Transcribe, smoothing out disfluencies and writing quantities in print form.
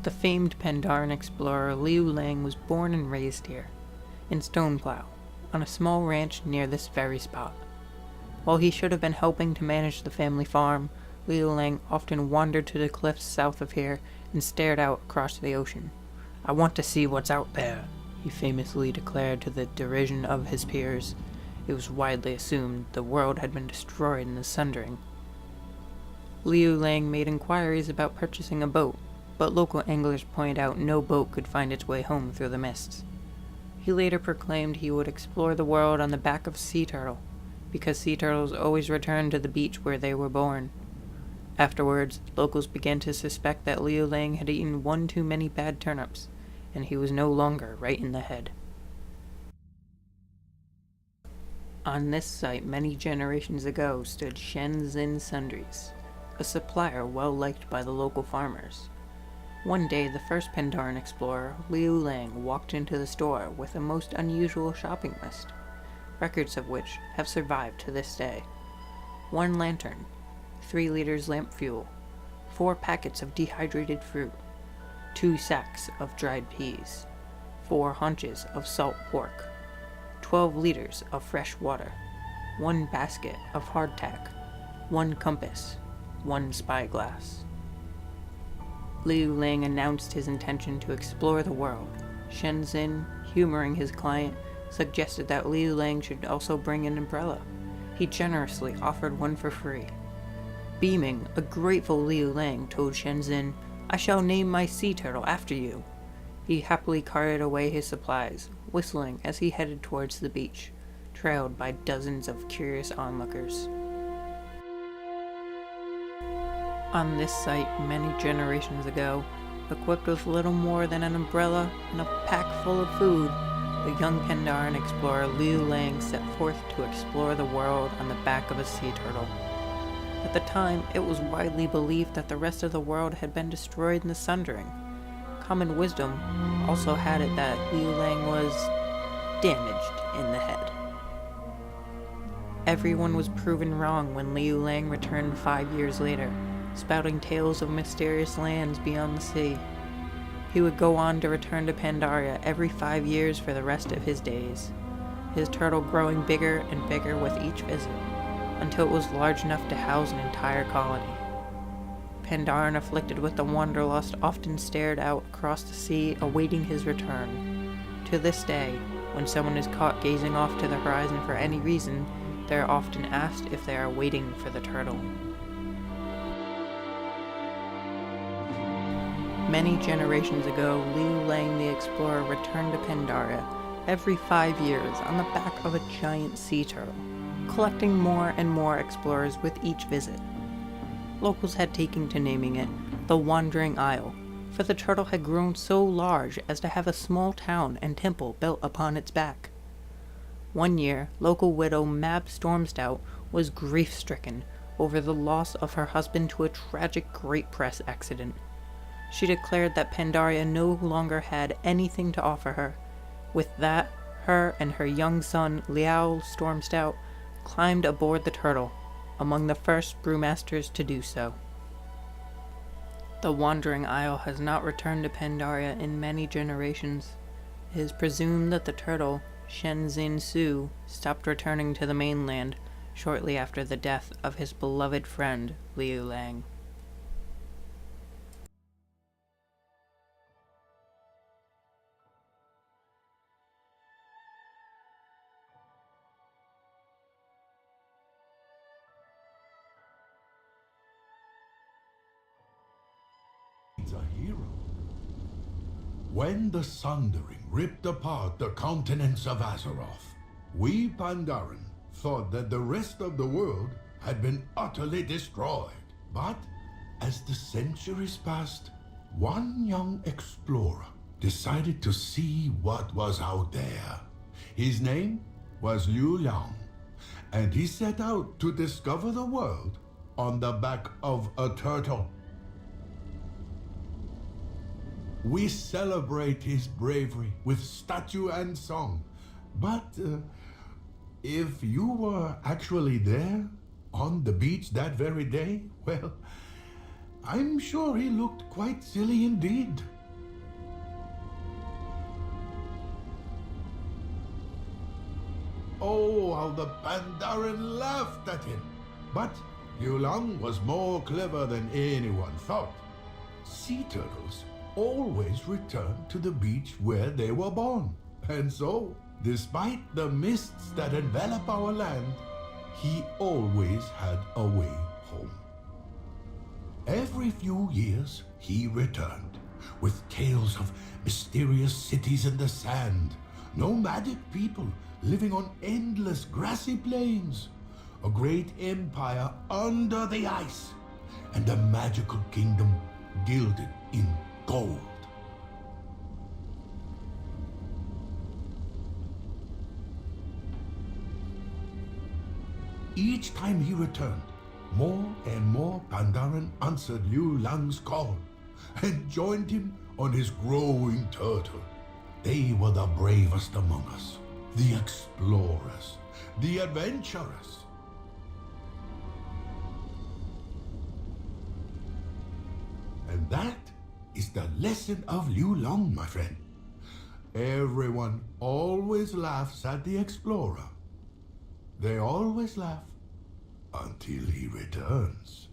The famed Pandaran explorer Liu Lang was born and raised here, in Stoneplow, on a small ranch near this very spot. While he should have been helping to manage the family farm, Liu Lang often wandered to the cliffs south of here and stared out across the ocean. "I want to see what's out there," he famously declared to the derision of his peers. It was widely assumed the world had been destroyed in the Sundering. Liu Lang made inquiries about purchasing a boat, but local anglers pointed out no boat could find its way home through the mists. He later proclaimed he would explore the world on the back of a sea turtle, because sea turtles always returned to the beach where they were born. Afterwards, locals began to suspect that Liu Lang had eaten one too many bad turnips, and he was no longer right in the head. On this site many generations ago stood Shenzhen Sundries, a supplier well liked by the local farmers. One day, the first Pandaran explorer, Liu Lang, walked into the store with a most unusual shopping list, records of which have survived to this day. 1 lantern, 3 liters lamp fuel, 4 packets of dehydrated fruit, 2 sacks of dried peas, 4 haunches of salt pork, 12 liters of fresh water, 1 basket of hardtack, 1 compass, 1 spyglass. Liu Lang announced his intention to explore the world. Shenzhen, humoring his client, suggested that Liu Lang should also bring an umbrella. He generously offered one for free. Beaming, a grateful Liu Lang told Shenzhen, "I shall name my sea turtle after you." He happily carted away his supplies, whistling as he headed towards the beach, trailed by dozens of curious onlookers. On this site, many generations ago, equipped with little more than an umbrella and a pack full of food, the young Pandaran explorer Liu Lang set forth to explore the world on the back of a sea turtle. At the time, it was widely believed that the rest of the world had been destroyed in the Sundering. Common wisdom also had it that Liu Lang was damaged in the head. Everyone was proven wrong when Liu Lang returned 5 years later, spouting tales of mysterious lands beyond the sea. He would go on to return to Pandaria every 5 years for the rest of his days, his turtle growing bigger and bigger with each visit, until it was large enough to house an entire colony. Pandaran afflicted with the wanderlust often stared out across the sea, awaiting his return. To this day, when someone is caught gazing off to the horizon for any reason, they are often asked if they are waiting for the turtle. Many generations ago, Liu Lang the explorer returned to Pandaria every 5 years on the back of a giant sea turtle, collecting more and more explorers with each visit. Locals had taken to naming it the Wandering Isle, for the turtle had grown so large as to have a small town and temple built upon its back. One year, local widow Mab Stormstout was grief-stricken over the loss of her husband to a tragic Great Press accident. She declared that Pandaria no longer had anything to offer her. With that, her and her young son, Liao Stormstout, climbed aboard the turtle, among the first brewmasters to do so. The Wandering Isle has not returned to Pandaria in many generations. It is presumed that the turtle, Shenzhen Su, stopped returning to the mainland shortly after the death of his beloved friend, Liu Lang. A hero. When the Sundering ripped apart the continents of Azeroth, we Pandaran thought that the rest of the world had been utterly destroyed. But as the centuries passed, one young explorer decided to see what was out there. His name was Liu Lang, and he set out to discover the world on the back of a turtle. We celebrate his bravery with statue and song. But if you were actually there on the beach that very day, well, I'm sure he looked quite silly indeed. Oh, how the Pandaran laughed at him. But Liu Lang was more clever than anyone thought. Sea turtles always return to the beach where they were born. And so, despite the mists that envelop our land, he always had a way home. Every few years, he returned with tales of mysterious cities in the sand, nomadic people living on endless grassy plains, a great empire under the ice, and a magical kingdom gilded in gold. Each time he returned, more and more Pandaran answered Liu Lang's call and joined him on his growing turtle. They were the bravest among us, the explorers, the adventurers. And that is the lesson of Liu Lang, my friend. Everyone always laughs at the explorer. They always laugh until he returns.